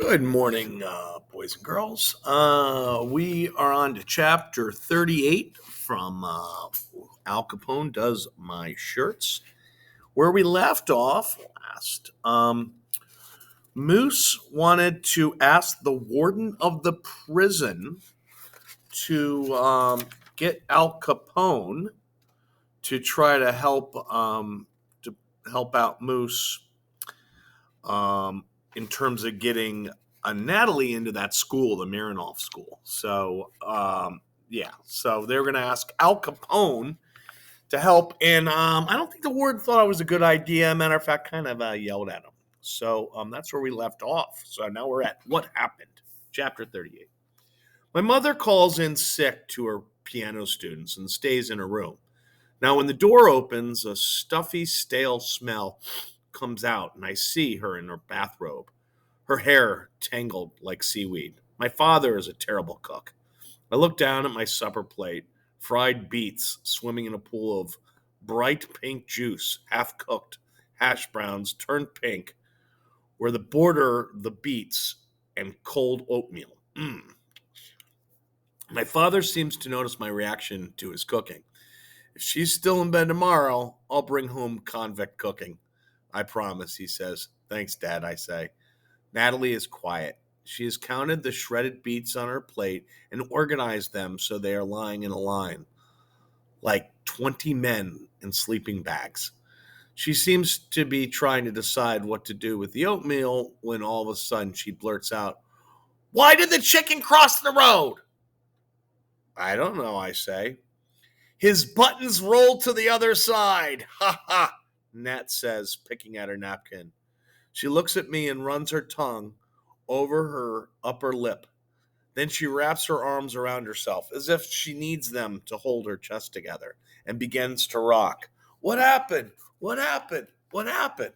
Good morning, boys and girls. We are on to chapter 38 from Al Capone Does My Shirts. Where we left off last, Moose wanted to ask the warden of the prison to get Al Capone to try to help out Moose in terms of getting Natalie into that school, the Marinoff school. So they're going to ask Al Capone to help. And I don't think the warden thought it was a good idea. Matter of fact, kind of yelled at him. So that's where we left off. So now we're at what happened, chapter 38. My mother calls in sick to her piano students and stays in her room. Now, when the door opens, a stuffy, stale smell comes out, and I see her in her bathrobe, her hair tangled like seaweed. My father is a terrible cook. I look down at my supper plate, fried beets swimming in a pool of bright pink juice, half cooked, hash browns turned pink, where the border the beets and cold oatmeal. My father seems to notice my reaction to his cooking. If she's still in bed tomorrow, I'll bring home convict cooking. I promise, he says. Thanks, Dad, I say. Natalie is quiet. She has counted the shredded beets on her plate and organized them so they are lying in a line, like 20 men in sleeping bags. She seems to be trying to decide what to do with the oatmeal when all of a sudden she blurts out, "Why did the chicken cross the road?" I don't know, I say. His buttons rolled to the other side. Ha ha, Nat says, picking at her napkin. She looks at me and runs her tongue over her upper lip. Then she wraps her arms around herself as if she needs them to hold her chest together and begins to rock. What happened? What happened? What happened?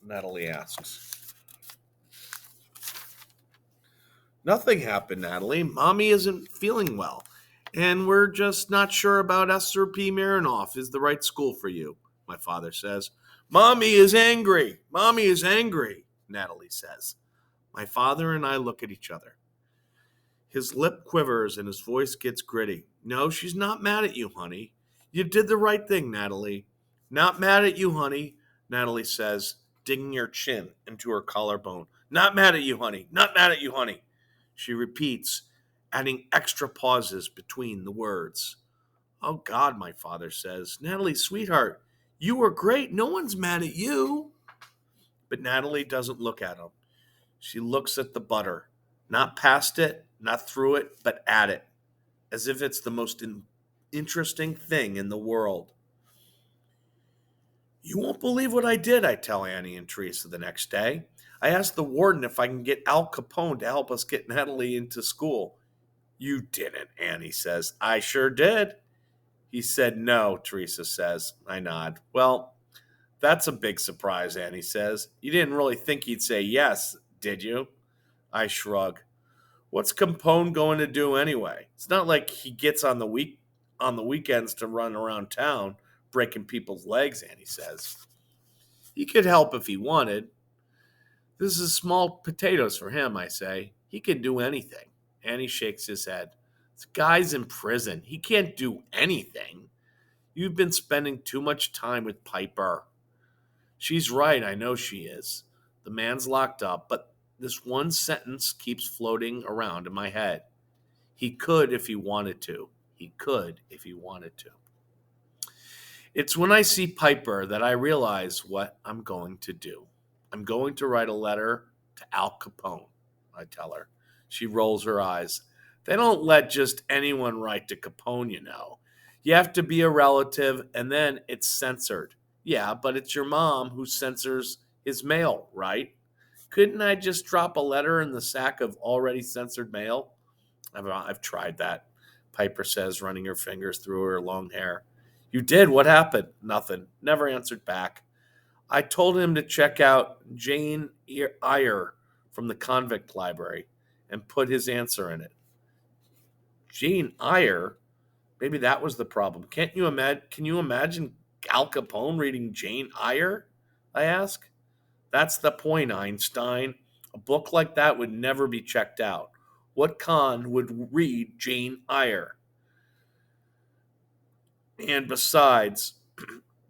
Natalie asks. Nothing happened, Natalie. Mommy isn't feeling well. And we're just not sure about Esther P. Marinoff is the right school for you, my father says. Mommy is angry. Mommy is angry, Natalie says. My father and I look at each other. His lip quivers and his voice gets gritty. No, she's not mad at you, honey. You did the right thing, Natalie. Not mad at you, honey, Natalie says, digging her chin into her collarbone. Not mad at you, honey. Not mad at you, honey. She repeats, adding extra pauses between the words. Oh, God, my father says. Natalie, sweetheart, you were great. No one's mad at you. But Natalie doesn't look at him. She looks at the butter, not past it, not through it, but at it, as if it's the most interesting thing in the world. You won't believe what I did, I tell Annie and Teresa the next day. I asked the warden if I can get Al Capone to help us get Natalie into school. You didn't, Annie says. I sure did. He said no, Teresa says. I nod. Well, that's a big surprise, Annie says. You didn't really think he'd say yes, did you? I shrug. What's Capone going to do anyway? It's not like he gets on the weekends to run around town breaking people's legs, Annie says. He could help if he wanted. This is small potatoes for him, I say. He can do anything. Annie shakes his head. This guy's in prison. He can't do anything. You've been spending too much time with Piper. She's right, I know she is. The man's locked up, but this one sentence keeps floating around in my head. He could if he wanted to. He could if he wanted to. It's when I see Piper that I realize what I'm going to do. I'm going to write a letter to Al Capone, I tell her. She rolls her eyes. They don't let just anyone write to Capone, you know. You have to be a relative, and then it's censored. Yeah, but it's your mom who censors his mail, right? Couldn't I just drop a letter in the sack of already censored mail? I've tried that, Piper says, running her fingers through her long hair. You did? What happened? Nothing. Never answered back. I told him to check out Jane Eyre from the convict library and put his answer in it. Jane Eyre? Maybe that was the problem. Can you imagine Al Capone reading Jane Eyre? I ask. That's the point, Einstein. A book like that would never be checked out. What con would read Jane Eyre? And besides,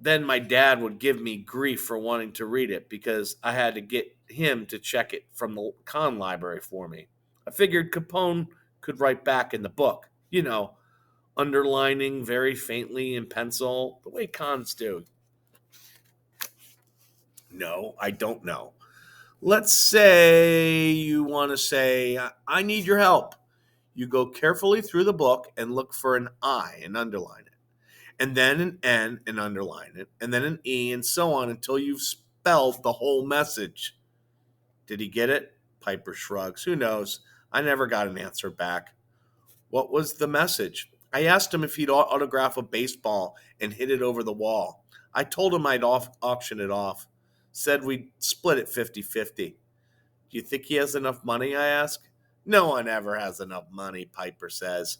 then my dad would give me grief for wanting to read it because I had to get him to check it from the con library for me. I figured Capone could write back in the book, underlining very faintly in pencil, the way cons do. No, I don't know. Let's say you want to say, I need your help. You go carefully through the book and look for an I and underline it, and then an N and underline it, and then an E, and so on until you've spelled the whole message. Did he get it? Piper shrugs. Who knows? I never got an answer back. What was the message? I asked him if he'd autograph a baseball and hit it over the wall. I told him I'd auction it off. Said we'd split it 50-50. Do you think he has enough money? I ask. No one ever has enough money, Piper says.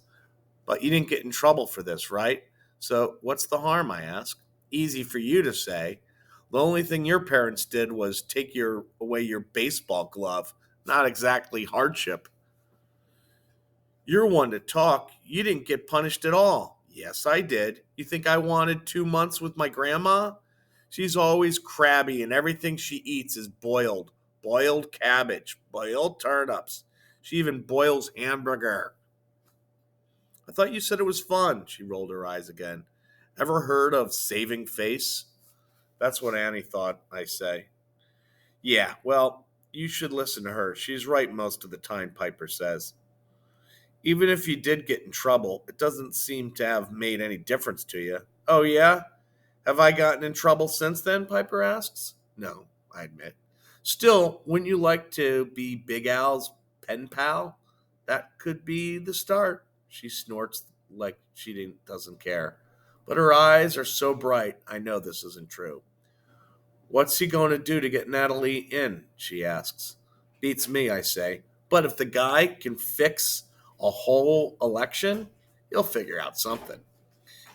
But you didn't get in trouble for this, right? So what's the harm, I ask. Easy for you to say. The only thing your parents did was take away your baseball glove. Not exactly hardship. You're one to talk. You didn't get punished at all. Yes, I did. You think I wanted 2 months with my grandma? She's always crabby and everything she eats is boiled. Boiled cabbage, boiled turnips. She even boils hamburger. I thought you said it was fun. She rolled her eyes again. Ever heard of saving face? That's what Annie thought, I say. Yeah, well, you should listen to her. She's right most of the time, Piper says. Even if you did get in trouble, it doesn't seem to have made any difference to you. Oh, yeah? Have I gotten in trouble since then? Piper asks. No, I admit. Still, wouldn't you like to be Big Al's pen pal? That could be the start. She snorts like she doesn't care. But her eyes are so bright, I know this isn't true. What's he going to do to get Natalie in? She asks. Beats me, I say. But if the guy can fix a whole election, he'll figure out something.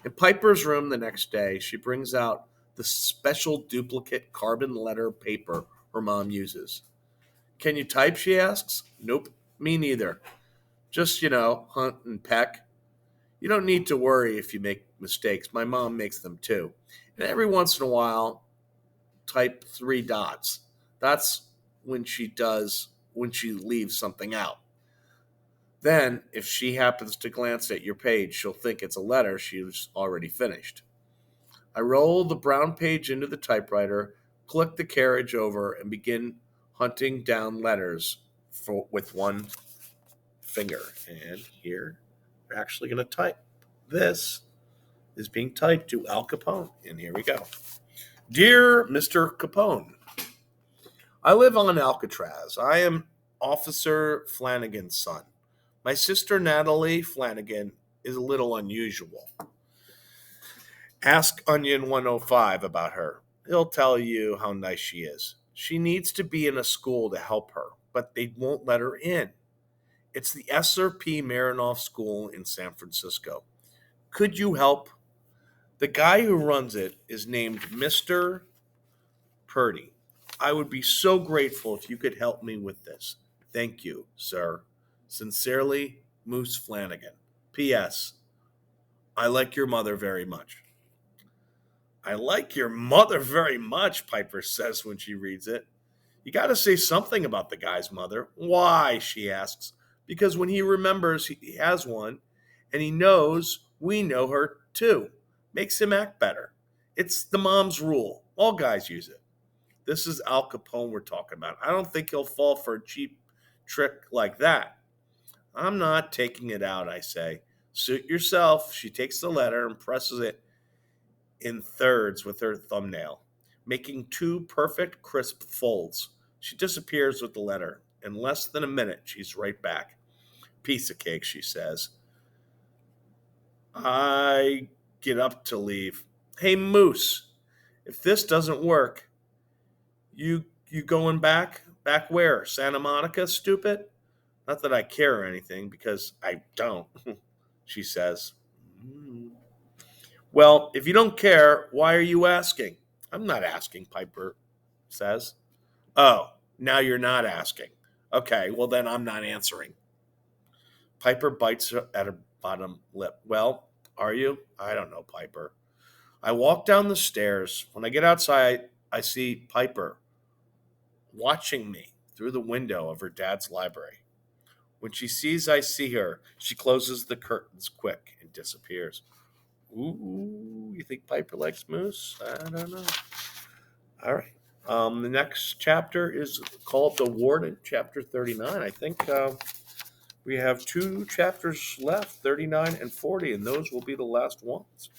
In Piper's room the next day, she brings out the special duplicate carbon letter paper her mom uses. Can you type? She asks. Nope, me neither. Just, hunt and peck. You don't need to worry if you make mistakes. My mom makes them too. And every once in a while, type 3 dots. That's when she leaves something out. Then, if she happens to glance at your page, she'll think it's a letter she's already finished. I roll the brown page into the typewriter, click the carriage over, and begin hunting down letters with one finger. And here, we're actually going to type. This is being typed to Al Capone. And here we go. Dear Mr. Capone, I live on Alcatraz. I am Officer Flanagan's son. My sister Natalie Flanagan is a little unusual. Ask Onion 105 about her. He'll tell you how nice she is. She needs to be in a school to help her, but they won't let her in. It's the SRP Marinoff School in San Francisco. Could you help? The guy who runs it is named Mr. Purdy. I would be so grateful if you could help me with this. Thank you, sir. Sincerely, Moose Flanagan. P.S. I like your mother very much. I like your mother very much, Piper says when she reads it. You got to say something about the guy's mother. Why, she asks. Because when he remembers he has one, and he knows we know her too, makes him act better. It's the mom's rule. All guys use it. This is Al Capone we're talking about. I don't think he'll fall for a cheap trick like that. I'm not taking it out, I say. Suit yourself. She takes the letter and presses it in thirds with her thumbnail, making 2 perfect, crisp folds. She disappears with the letter. In less than a minute, she's right back. Piece of cake, she says. I get up to leave. Hey, Moose, if this doesn't work, you going back? Back where? Santa Monica, stupid? Not that I care or anything, because I don't, she says. Well, if you don't care, why are you asking? I'm not asking, Piper says. Oh, now you're not asking. Okay, well, then I'm not answering. Piper bites at her bottom lip. Well, are you? I don't know, Piper. I walk down the stairs. When I get outside, I see Piper watching me through the window of her dad's library. When she sees I see her, she closes the curtains quick and disappears. Ooh, you think Piper likes moose? I don't know. All right. The next chapter is called The Warden, chapter 39. I think we have two chapters left, 39 and 40, and those will be the last ones.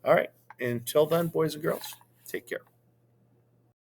All right. Until then, boys and girls, take care.